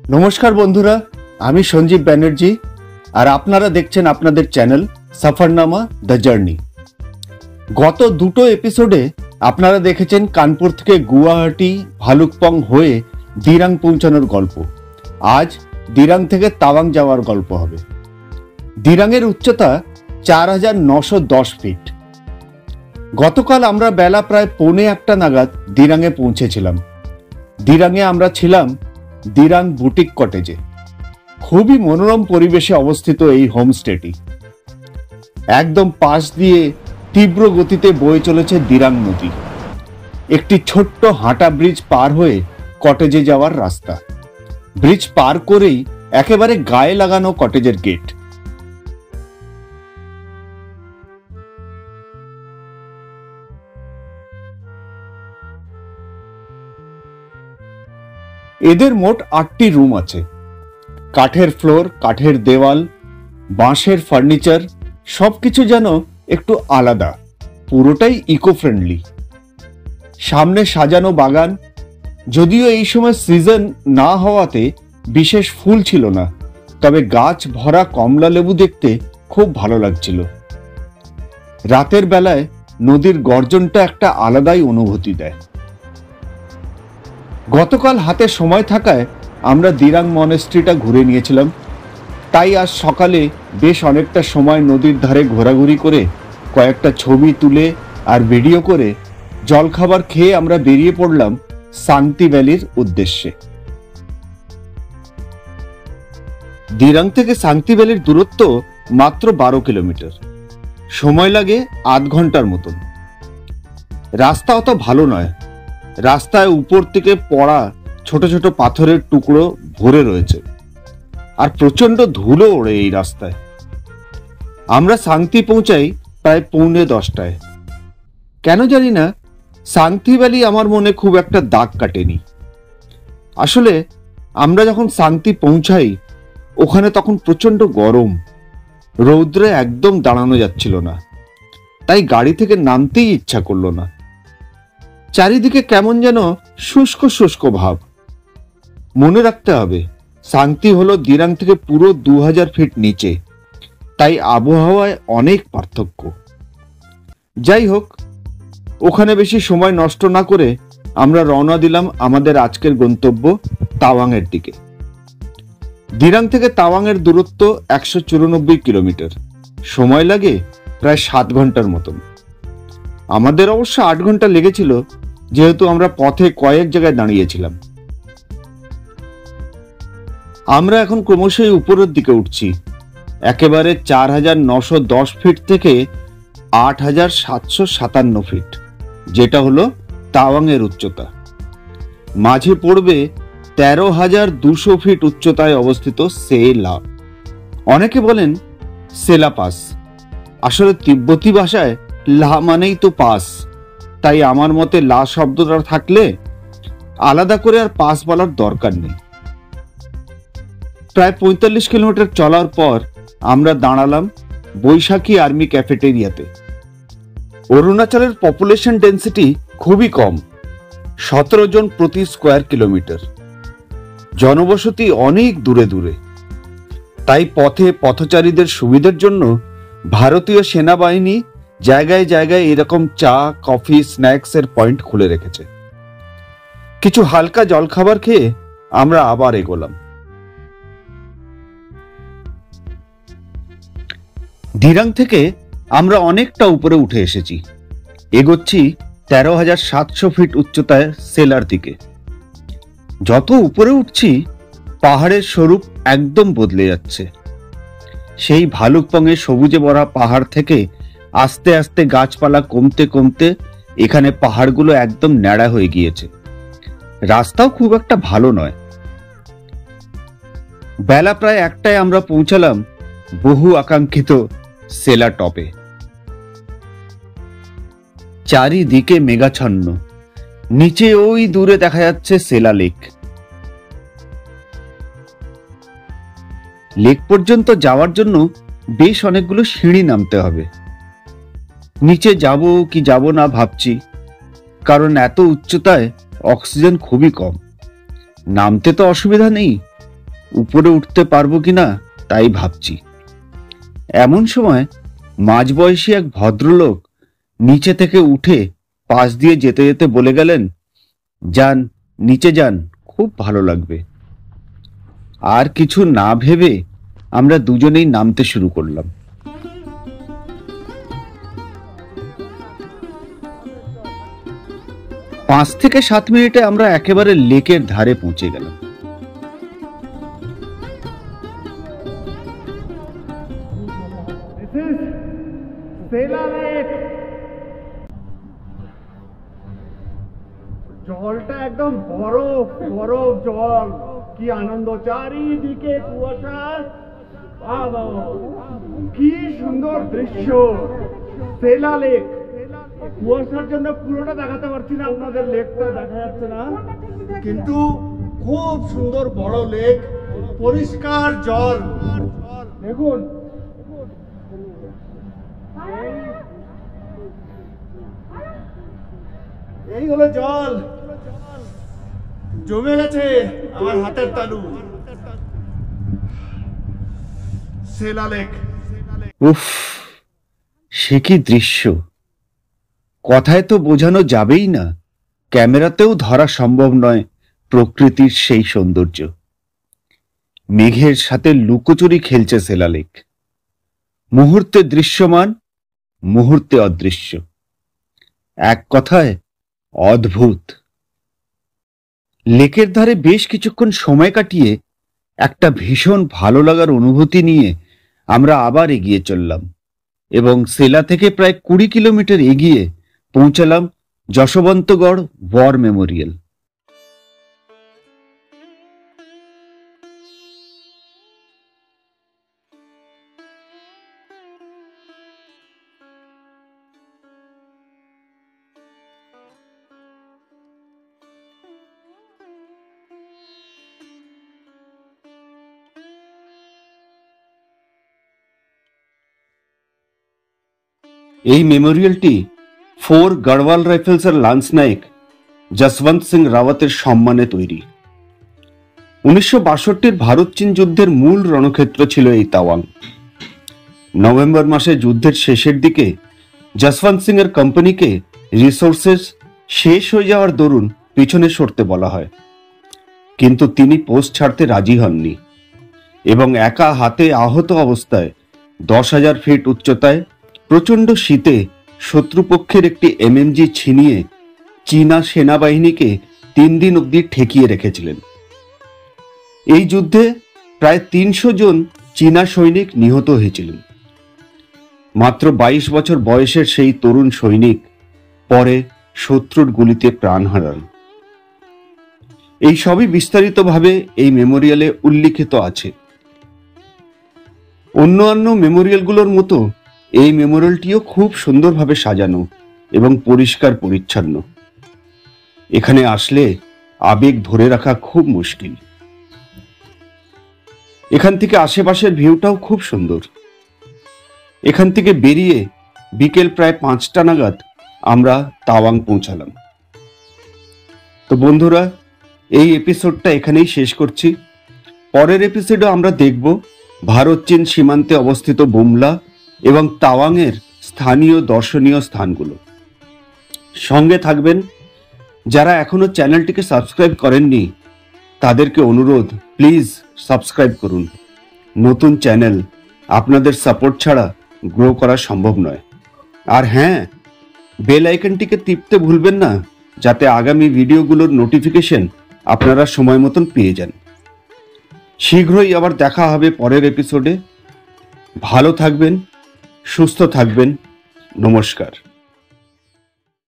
নমস্কার বন্ধুরা, আমি সঞ্জীব ব্যানার্জি আর আপনারা দেখছেন আপনাদের চ্যানেল সফরনামা দ্য জার্নি। গত দুটো এপিসোডে আপনারা দেখেছেন কানপুর থেকে গুয়াহাটি ভালুকপং হয়ে দিরাং পৌঁছানোর গল্প। আজ দিরাং থেকে তাওয়াং যাওয়ার গল্প হবে। দিরাংয়ের উচ্চতা ৪,৯১০ ফিট। গতকাল আমরা বেলা প্রায় ১:৩০ নাগাদ দিরাংয়ে পৌঁছেছিলাম। দিরাংয়ে আমরা ছিলাম দিরাং বুটিক কটেজে। খুবই মনোরম পরিবেশে অবস্থিত এই হোমস্টেটি। একদম পাশ দিয়ে তীব্র গতিতে বয়ে চলেছে দিরাং নদী। একটি ছোট্ট হাঁটা ব্রিজ পার হয়ে কটেজে যাওয়ার রাস্তা। ব্রিজ পার করেই একেবারে গায়ে লাগানো কটেজের গেট। এদের মোট ৮টি রুম আছে। কাঠের ফ্লোর, কাঠের দেওয়াল, বাঁশের ফার্নিচার, সবকিছু যেন একটু আলাদা, পুরোটাই ইকো ফ্রেন্ডলি। সামনে সাজানো বাগান, যদিও এই সময় সিজন না হওয়াতে বিশেষ ফুল ছিল না, তবে গাছ ভরা কমলা লেবু দেখতে খুব ভালো লাগছিল। রাতের বেলায় নদীর গর্জনটা একটা আলাদাই অনুভূতি দেয়। গতকাল হাতে সময় থাকায় আমরা দিরাং মনেস্ট্রিটা ঘুরে নিয়েছিলাম, তাই আজ সকালে বেশ অনেকটা সময় নদীর ধারে ঘোরাঘুরি করে কয়েকটা ছবি তুলে আর ভিডিও করে জলখাবার খেয়ে আমরা বেরিয়ে পড়লাম সাংতি ভ্যালির উদ্দেশ্যে। দিরাং থেকে সাংতি ভ্যালির দূরত্ব মাত্র ১২ কিলোমিটার। সময় লাগে আধ ঘন্টার মতন। রাস্তা অত ভালো নয়। রাস্তায় উপর থেকে পড়া ছোট ছোট পাথরের টুকরো ভরে রয়েছে আর প্রচন্ড ধুলো ওড়ে এই রাস্তায়। আমরা সাংতি পৌঁছাই প্রায় 9:45। কেন জানি না সাংতি ভ্যালি আমার মনে খুব একটা দাগ কাটেনি। আসলে আমরা যখন সাংতি পৌঁছাই ওখানে তখন প্রচন্ড গরম, রৌদ্রে একদম দাঁড়ানো যাচ্ছিল না, তাই গাড়ি থেকে নামতেই ইচ্ছা করলো না। চারিদিকে কেমন যেন শুষ্ক শুষ্ক ভাব। মনে রাখতে হবে সাংতি হলো দিরাং থেকে পুরো ২০০০ ফিট নিচে, তাই আবহাওয়ায় অনেক পার্থক্য। যাই হোক, ওখানে বেশি সময় নষ্ট না করে আমরা রওনা দিলাম আমাদের আজকের গন্তব্য তাওয়াংয়ের দিকে। দিরাং থেকে তাওয়াংয়ের দূরত্ব ১৯৪ কিলোমিটার। সময় লাগে প্রায় ৭ ঘন্টার মতন। আমাদের অবশ্য ৮ ঘন্টা লেগেছিল, যেহেতু আমরা পথে কয়েক জায়গায় দাঁড়িয়েছিলাম। আমরা এখন ক্রমশই উপরের দিকে উঠছি, একেবারে ৪,৯১০ ফিট থেকে ৮,৭৫৭ ফিট, যেটা হলো তাওয়াংয়ের উচ্চতা। মাঝে পড়বে ১৩,২০০ ফিট উচ্চতায় অবস্থিত সেলা। অনেকে বলেন সেলা পাস। আসলে তিব্বতী ভাষায় লা মানেই তো পাস, তাই আমার মতে লা শব্দটা থাকলে আলাদা করে আর পাস বলার দরকার নেই। প্রায় ৪৫ কিলোমিটার চলার পর আমরা দাঁড়ালাম বৈশাখী আর্মি ক্যাফেটেরিয়াতে। অরুণাচলের পপুলেশন ডেন্সিটি খুবই কম, ১৭ জন প্রতি স্কোয়ার কিলোমিটার। জনবসতি অনেক দূরে দূরে, তাই পথে পথচারীদের সুবিধার জন্য ভারতীয় সেনাবাহিনী জায়গায় জায়গায় এরকম চা, কফি, স্ন্যাক্স এর পয়েন্ট খুলে রেখেছে। কিছু হালকা জলখাবার খেয়ে আমরা আবার এগোলাম। দিরাং থেকে আমরা অনেকটা উপরে উঠে এসেছি। এগোচ্ছি ১৩,৭০০ ফিট উচ্চতায় সেলার দিকে। যত উপরে উঠছি পাহাড়ের স্বরূপ একদম বদলে যাচ্ছে। সেই ভালুকপংয়ে সবুজে ভরা পাহাড় থেকে আস্তে আস্তে গাছপালা কমতে কমতে এখানে পাহাড়গুলো একদম ন্যাড়া হয়ে গিয়েছে। রাস্তাও খুব একটা ভালো নয়। বেলা প্রায় ১টায় আমরা পৌঁছালাম বহু আকাঙ্ক্ষিত সেলা টপে। চারিদিকে মেঘাচ্ছন্ন, নিচে ওই দূরে দেখা যাচ্ছে সেলা লেক। লেক পর্যন্ত যাওয়ার জন্য বেশ অনেকগুলো সিঁড়ি নামতে হবে। নিচে যাব কি যাব না ভাবছি, কারণ এত উচ্চতায় অক্সিজেন খুবই কম। নামতে তো অসুবিধা নেই, উপরে উঠতে পারবো কিনা তাই ভাবছি। এমন সময় মাঝবয়সী এক ভদ্রলোক নিচে থেকে উঠে পাশ দিয়ে যেতে যেতে বলে গেলেন, যান, নিচে যান, খুব ভালো লাগবে। আর কিছু না ভেবে আমরা দুজনেই নামতে শুরু করলাম। 5 থেকে 7 মিনিটে আমরা একেবারে লেকের ধারে পৌঁছে গেলাম। জলটা একদম বরফ বরফ জল, কি আনন্দ, চারিদিকে কুয়াশা, কি সুন্দর দৃশ্য। সেলা লেক, কুয়াশার জন্য পুরোটা দেখাতে পারছি না, আপনাদের লেকটা দেখা যাচ্ছে না, কিন্তু খুব সুন্দর বড় লেক, পরিষ্কার জল। দেখুন, এই হলো জল, জমে গেছে আমার হাতের তালু। সেলা লেক। উফ, সে কি দৃশ্য! কথায় তো বোঝানো যাবেই না, ক্যামেরাতেও ধরা সম্ভব নয় প্রকৃতির সেই সৌন্দর্য। মেঘের সাথে লুকোচুরি খেলছে সেলা লেক, মুহূর্তে দৃশ্যমান, মুহূর্তে অদৃশ্য, এক কথায় অদ্ভুত। লেকের ধারে বেশ কিছুক্ষণ সময় কাটিয়ে একটা ভীষণ ভালো লাগার অনুভূতি নিয়ে আমরা আবার এগিয়ে চললাম এবং সেলা থেকে প্রায় 20 কিলোমিটার এগিয়ে পৌঁছালাম যশবন্তগড় ওয়ার মেমোরিয়াল। এই মেমোরিয়ালটি 4 গড়ওয়াল রাইফেলসের লান্স নায়ক যশবন্ত সিং রাওয়াতের সম্মানে তৈরি। 1962 ভারত চীন যুদ্ধের মূল রণক্ষেত্র ছিল এই তাওয়াং। নভেম্বর মাসে যুদ্ধের শেষের দিকে যশবন্ত সিং এর কোম্পানিকে রিসোর্সেস শেষ হয়ে যাওয়ার দরুন পিছনে সরতে বলা হয়, কিন্তু তিনি পোস্ট ছাড়তে রাজি হননি এবং একা হাতে আহত অবস্থায় 10,000 ফিট উচ্চতায় প্রচন্ড শীতে শত্রুপক্ষের একটি এমএমজি ছিনিয়ে চীনা সেনাবাহিনীকে 3 দিন অবধি ঠেকিয়ে রেখেছিলেন। এই যুদ্ধে প্রায় 300 জন চীনা সৈনিক নিহত হয়েছিলেন। মাত্র 22 বছর বয়সের সেই তরুণ সৈনিক পরে শত্রুর গুলিতে প্রাণ হারান। এই সবই বিস্তারিতভাবে এই মেমোরিয়ালে উল্লিখিত আছে। অন্যান্য মেমোরিয়ালগুলোর মতো এই মেমোরিয়ালটিও খুব সুন্দরভাবে সাজানো এবং পরিষ্কার পরিচ্ছন্ন। এখানে আসলে আবেগ ধরে রাখা খুব মুশকিল। এখান থেকে আশেপাশের ভিউটাও খুব সুন্দর। এখান থেকে বেরিয়ে বিকেল প্রায় 5টা নাগাদ আমরা তাওয়াং পৌঁছালাম। তো বন্ধুরা, এই এপিসোডটা এখানেই শেষ করছি। পরের এপিসোডে আমরা দেখব ভারত চীন সীমান্তে অবস্থিত বুমলা এবং তাওয়াংয়ের স্থানীয় দর্শনীয় স্থানগুলো। সঙ্গে থাকবেন। যারা এখনো চ্যানেলটিকে সাবস্ক্রাইব করেননি তাদেরকে অনুরোধ, প্লিজ সাবস্ক্রাইব করুন। নতুন চ্যানেল, আপনাদের সাপোর্ট ছাড়া গ্রো করা সম্ভব নয়। আর হ্যাঁ, বেল আইকনটিকে টিপতে ভুলবেন না, যাতে আগামী ভিডিওগুলোর নোটিফিকেশন আপনারা সময় মতন পেয়ে যান। শীঘ্রই আবার দেখা হবে পরের এপিসোডে। ভালো থাকবেন, সুস্থ থাকবেন। নমস্কার।